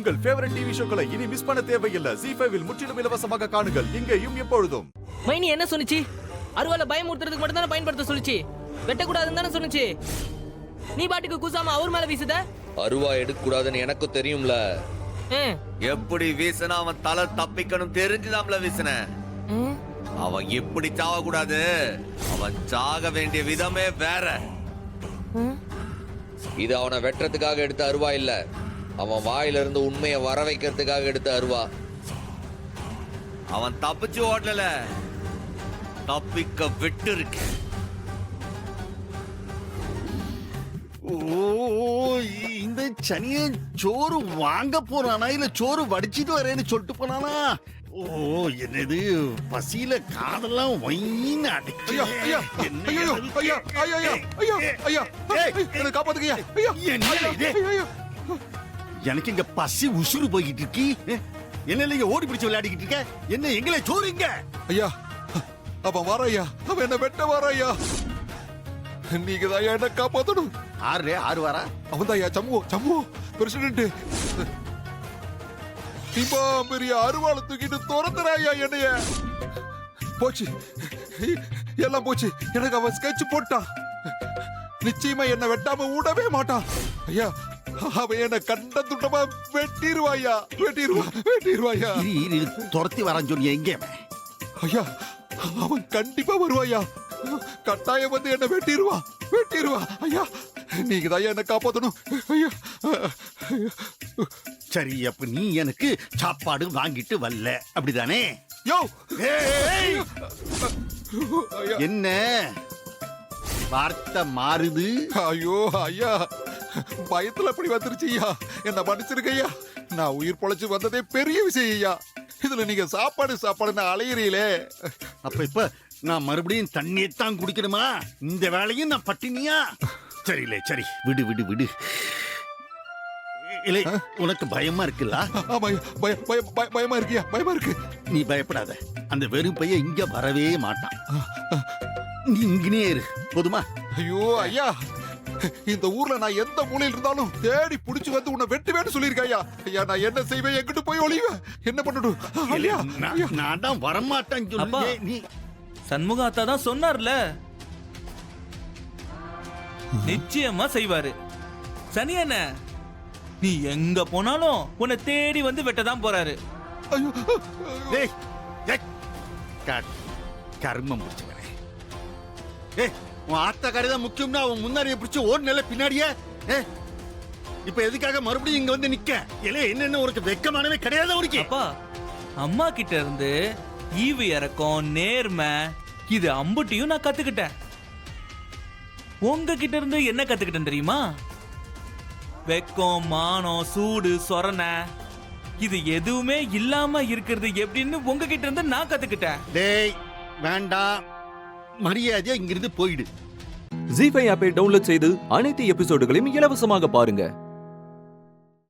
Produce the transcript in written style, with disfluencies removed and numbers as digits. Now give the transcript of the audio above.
உங்கள் favourite TV ஷோக்களை இனி miss பண்ண தேவையில்லை. ZEE5 இல் முற்றிலும் இலவசமாக காணுங்கள். இங்கேயும் எப்பொழுதும். மைனி என்ன சொன்னுச்சு? அருவால பயமுறுத்துறதுக்கு மட்டும் தானே பயன்படுத்த சொல்லுச்சு, வெட்டக்கூடாதுன்னு தானே சொன்னுச்சு. நீ பாட்டுக்கு கூசாம அவர் மேல வீசுத. அருவா எடுக்க கூடாதுன்னு எனக்கும் தெரியும்ல. எப்படி வீசினா அவன் தலை தப்பிக்கணும் தெரிஞ்சுதாம்ல வீசின. அவன் எப்படி சாக கூடாது, அவன் சாக வேண்டிய விதமே வேற. இது அவனை வெட்டுறதுக்காக எடுத்த அருவா இல்ல, அவன் வாயிலிருந்து உண்மையை வர வைக்கிறதுக்காக எடுத்த அருவா. அவன் தப்பிச்சு ஓடல, தப்பிக்க விட்டு இருக்கு. இந்த சனிய சோறு வாங்க போறானா இல்ல சோறு வடிச்சிட்டு வரேன்னு சொல்லிட்டு போனானா? ஓ, என்னது பசியில காதெல்லாம் வைன்னு அடிச்சு. எனக்கு இங்க பசி உசுறு போய்கிட்டு இருக்கு. என்ன நீங்க ஓடி பிடிச்சு விளையாடிக்கிட்டு இருக்க? என்ன எங்களை சோறுங்க? ஐயா, அவன் வரையா, அவன் என்ன வெட்ட வரையா. நீங்க தான் என்ன காப்பாத்தணும். ஆறு வாரா? அவன் தான் ஜம்மு பிரசிடென்ட். இப்போ பெரிய அருவாளை தூக்கிட்டு துரத்துறாயா என்னைய. போச்சு, எல்லாம் போச்சு. எனக்கு அவன் ஸ்கெட்ச் போட்டான். நிச்சயமா என்ன வெட்டாம விடவே மாட்டான். ஐயா, அவன் என்ன கண்ட துண்டமா வெட்டிடுவாயா. துரத்தி வரான்னு சொல்லி எங்க? ஐயா, அவன் கண்டிப்பா வருவாயா. கட்டாயம் வந்து என்ன வெட்டிடுவா. ஐயா, நீங்க தான் என்ன காப்பாத்தணும். ஐயா, சரி, அப்ப நீ எனக்கு சாப்பாடு வாங்கிட்டு வரல, அப்படிதானே? யோ, என்ன வார்த்தை மாறுது? ஐயோ ஐயா, பயத்துல அப்படி வந்துருச்சு ஐயா. என்ன மன்னிச்சிருக்க ஐயா. நான் உயிர் பொழைச்சு வந்ததே பெரிய விஷயம் ஐயா. இதுல நீங்க சாப்பாடு அலையிறீங்களே. அப்ப இப்ப நான் மறுபடியும் தண்ணியத்தான் குடிக்கணுமா? இந்த வேலையும் நான் பட்டினியா? சரியில்லை, சரி, விடு. இல்லை, உனக்கு பயமா இருக்குல்ல? பயமா இருக்கு. நீ பயப்படாத, அந்த வெறும் பையன் இங்க வரவே மாட்டான். நீ இங்கனே இரு, போதுமா? ஐயோ ஐயா, இந்த ஊர்ல நான் எந்த மூலையில் இருந்தாலும் தேடி புடிச்சு வந்து உன்னை வெட்டுவேன்னு சொல்லியிருக்கா. ஐயா, நான் என்ன செய்வேன்? எங்கிட்டு போய் ஒளிவேன்? என்ன பண்ணணும்? ஐயா, நான் தான் வரமாட்டேன்னு சொல்லி நீ சண்முகாத்தா தான் சொன்னார்ல, நிச்சயமா செய்வாரு. சனியண்ண, நீ எங்க போனாலும் உன்னை தேடி வந்து வெட்டதான் போறாரு. கர்மம் முடிச்சவனே. உன் ஆத்த கடைதான் முக்கியம்னா அவன் முன்னாடியே பிடிச்சு ஓடு நில பின்னாடியே. இப்ப எதுக்காக மறுபடியும் இங்க வந்து நிக்க? என்னென்ன உனக்கு வெக்கமானவே கிடையாது உனக்கு? அப்பா, அம்மா கிட்ட இருந்து ஈவு இறக்கம், நேர்மை, இது அம்புட்டியும் நான் கத்துக்கிட்டேன். உங்க கிட்ட இருந்து என்ன கத்துக்கிட்டேன் தெரியுமா? வெக்கம், மானம், சூடு, சொரணை, இது எதுவுமே இல்லாம இருக்கிறது எப்படின்னு உங்ககிட்ட இருந்து நான் கத்துக்கிட்டேன். டேய், வேண்டாம், மரியாதையா இங்கிருந்து போயிடு. ZEE5 ஆப்பை டவுன்லோட் செய்து அனைத்து எபிசோடுகளையும் இலவசமாக பாருங்க.